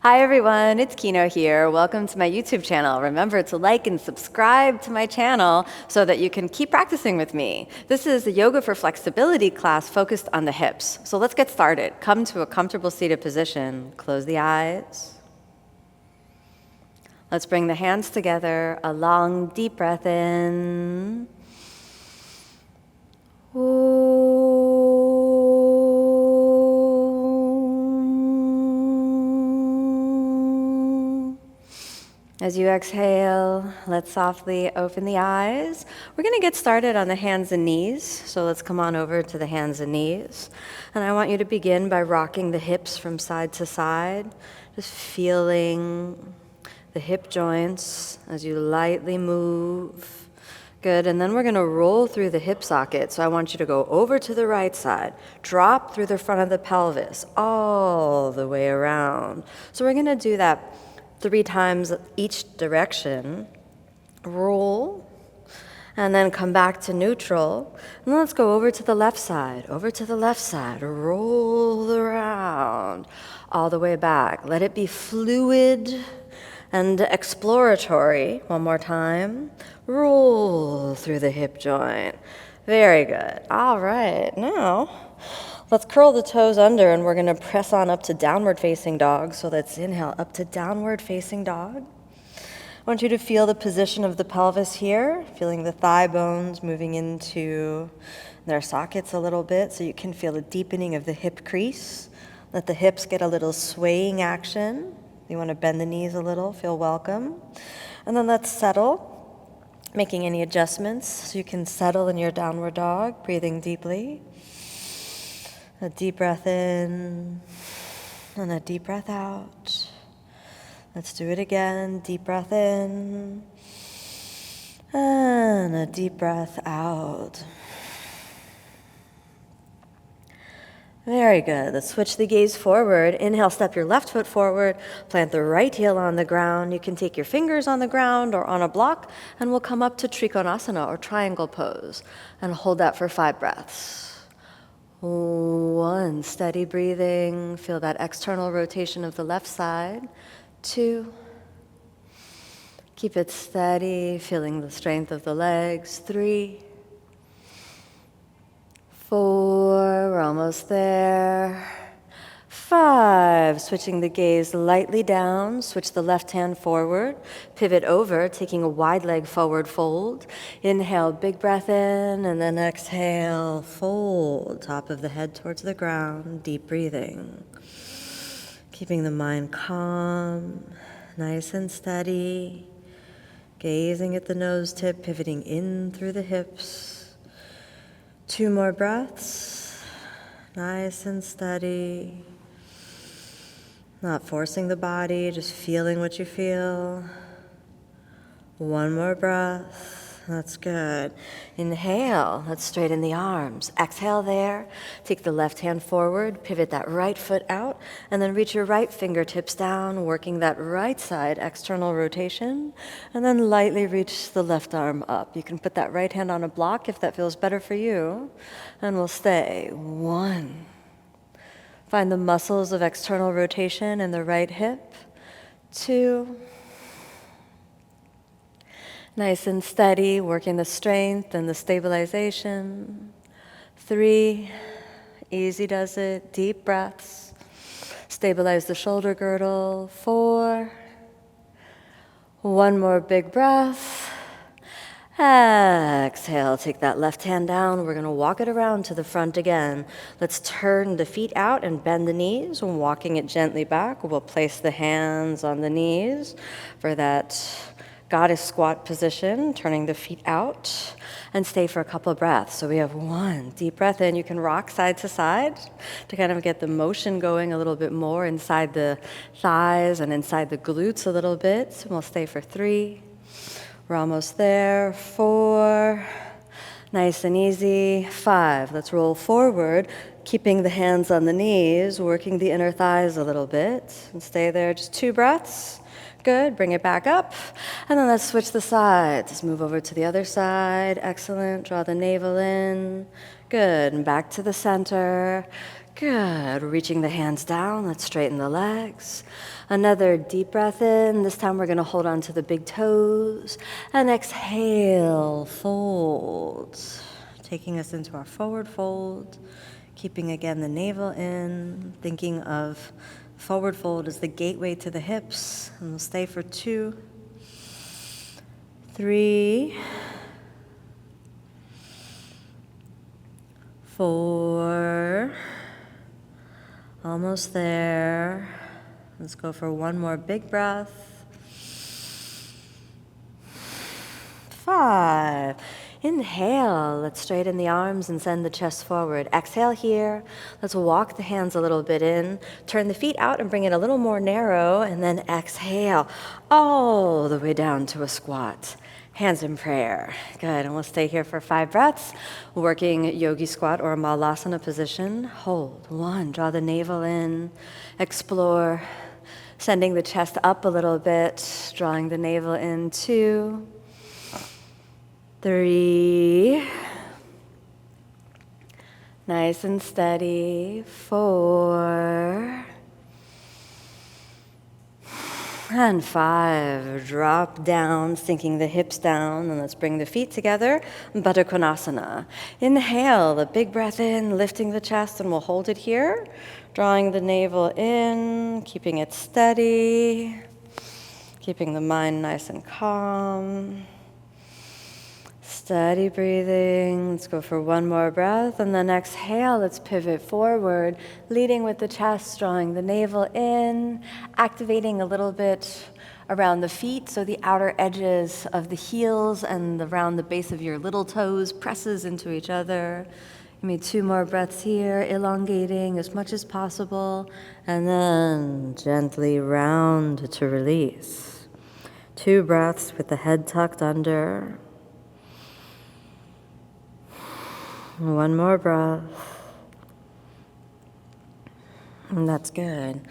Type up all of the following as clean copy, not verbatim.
Hi everyone, it's Kino here. Welcome to my YouTube channel. Remember to like and subscribe to my channel so that you can keep practicing with me. This is a yoga for flexibility class focused on the hips. So let's get started. Come to a comfortable seated position. Close the eyes. Let's bring the hands together. A long, deep breath in. As you exhale, let's softly open the eyes. We're going to get started on the hands and knees. So let's come on over to the hands and knees. And I want you to begin by rocking the hips from side to side, just feeling the hip joints as you lightly move. Good, and then we're going to roll through the hip socket. So I want you to go over to the right side, drop through the front of the pelvis, all the way around. So we're going to do that 3 times each direction. Roll, and then come back to neutral. And then let's go over to the left side, roll around, all the way back. Let it be fluid and exploratory. One more time. Roll through the hip joint. Very good. All right, now let's curl the toes under and we're going to press on up to downward facing dog. So let's inhale up to downward facing dog. I want you to feel the position of the pelvis here, feeling the thigh bones moving into their sockets a little bit so you can feel a deepening of the hip crease. Let the hips get a little swaying action. You want to bend the knees a little, feel welcome. And then let's settle, making any adjustments so you can settle in your downward dog, breathing deeply. A deep breath in and a deep breath out. Let's do it again. Deep breath in and a deep breath out. Very good. Let's switch the gaze forward. Inhale, step your left foot forward. Plant the right heel on the ground. You can take your fingers on the ground or on a block, and we'll come up to Trikonasana or triangle pose and hold that for 5 breaths. 1, steady breathing. Feel that external rotation of the left side. 2, keep it steady, feeling the strength of the legs. 3, 4, we're almost there. 5, switching the gaze lightly down, switch the left hand forward, pivot over, taking a wide leg forward fold. Inhale, big breath in, and then exhale, fold, top of the head towards the ground, deep breathing. Keeping the mind calm, nice and steady, gazing at the nose tip, pivoting in through the hips. 2 more breaths, nice and steady. Not forcing the body, just feeling what you feel. 1 more breath. That's good. Inhale, let's straighten the arms. Exhale there. Take the left hand forward, pivot that right foot out, and then reach your right fingertips down, working that right side external rotation, and then lightly reach the left arm up. You can put that right hand on a block if that feels better for you, and we'll stay. 1. Find the muscles of external rotation in the right hip. 2. Nice and steady, working the strength and the stabilization. 3, easy does it, deep breaths. Stabilize the shoulder girdle. 4, 1 more big breath. Exhale, take that left hand down. We're going to walk it around to the front again. Let's turn the feet out and bend the knees. When walking it gently back, we'll place the hands on the knees for that goddess squat position, turning the feet out, and stay for a couple of breaths. So we have 1 deep breath in. You can rock side to side to kind of get the motion going a little bit more inside the thighs and inside the glutes a little bit. So we'll stay for 3. We're almost there. 4, nice and easy. 5, let's roll forward, keeping the hands on the knees, working the inner thighs a little bit, and stay there. Just 2 breaths. Good, bring it back up, and then let's switch the sides. Let's move over to the other side. Excellent, draw the navel in. Good, and back to the center. Good. Reaching the hands down. Let's straighten the legs. Another deep breath in. This time we're going to hold on to the big toes. And exhale, fold. Taking us into our forward fold. Keeping again the navel in. Thinking of forward fold as the gateway to the hips. And we'll stay for 2, 3, 4. Almost there. Let's go for one more big breath. 5. Inhale. Let's straighten the arms and send the chest forward. Exhale here. Let's walk the hands a little bit in. Turn the feet out and bring it a little more narrow. And then exhale all the way down to a squat. Hands in prayer. Good. And we'll stay here for 5 breaths. Working yogi squat or malasana position. Hold. 1. Draw the navel in. Explore. Sending the chest up a little bit. Drawing the navel in. 2, 3. Nice and steady. 4. And 5, drop down, sinking the hips down, and let's bring the feet together, Baddha Konasana. Inhale, a big breath in, lifting the chest, and we'll hold it here, drawing the navel in, keeping it steady, keeping the mind nice and calm. Steady breathing. Let's go for one more breath. And then exhale, let's pivot forward, leading with the chest, drawing the navel in, activating a little bit around the feet, so the outer edges of the heels and around the base of your little toes presses into each other. Give me 2 more breaths here, elongating as much as possible, and then gently round to release. 2 breaths with the head tucked under. 1 more breath. And that's good.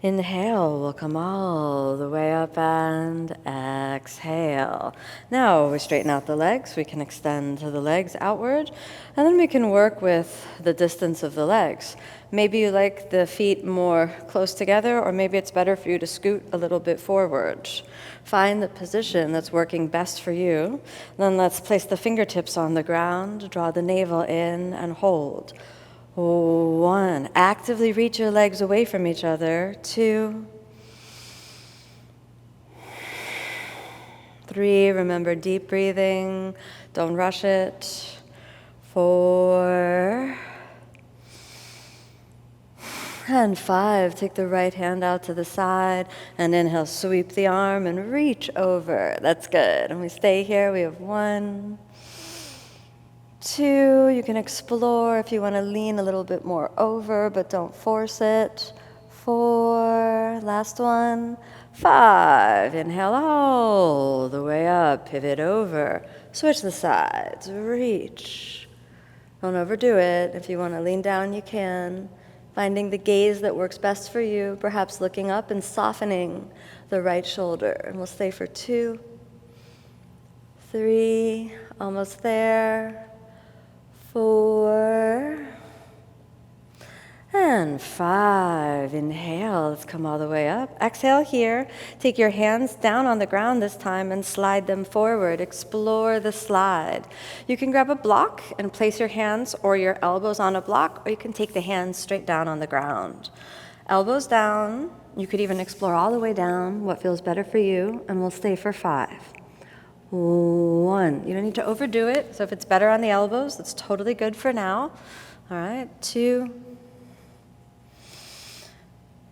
Inhale, we'll come all the way up and exhale. Now we straighten out the legs. We can extend the legs outward, and then we can work with the distance of the legs. Maybe you like the feet more close together, or maybe it's better for you to scoot a little bit forward. Find the position that's working best for you. Then let's place the fingertips on the ground, draw the navel in, and hold. 1, actively reach your legs away from each other. 2, 3, remember deep breathing, don't rush it. 4, and 5, take the right hand out to the side, and inhale, sweep the arm and reach over. That's good. And we stay here. We have 1, 2, you can explore if you want to lean a little bit more over, but don't force it. 4, last one. 5, inhale all the way up, pivot over, switch the sides, reach. Don't overdo it. If you want to lean down, you can. Finding the gaze that works best for you, perhaps looking up and softening the right shoulder. And we'll stay for 2, 3, almost there. 4, and 5. Inhale, let's come all the way up. Exhale here. Take your hands down on the ground this time and slide them forward. Explore the slide. You can grab a block and place your hands or your elbows on a block, or you can take the hands straight down on the ground. Elbows down. You could even explore all the way down, what feels better for you, and we'll stay for 5. 1. You don't need to overdo it, so if it's better on the elbows, that's totally good for now. All right, 2,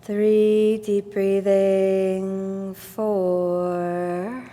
3, deep breathing. 4,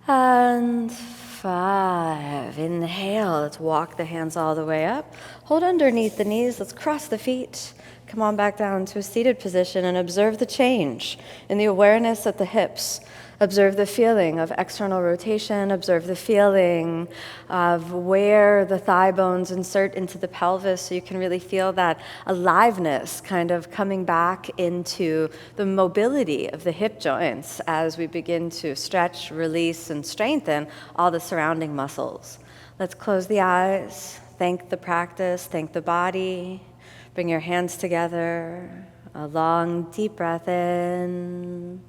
and 5. Inhale, let's walk the hands all the way up. Hold underneath the knees, let's cross the feet. Come on back down to a seated position and observe the change in the awareness at the hips. Observe the feeling of external rotation. Observe the feeling of where the thigh bones insert into the pelvis, so you can really feel that aliveness kind of coming back into the mobility of the hip joints as we begin to stretch, release, and strengthen all the surrounding muscles. Let's close the eyes. thank the practice, thank the body. Bring your hands together. A long, deep breath in.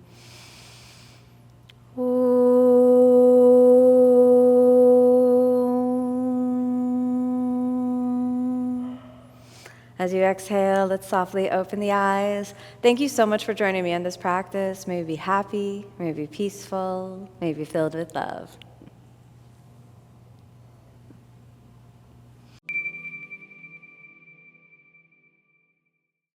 As you exhale, let's softly open the eyes. Thank you so much for joining me in this practice. May you be happy, may you be peaceful, may you be filled with love.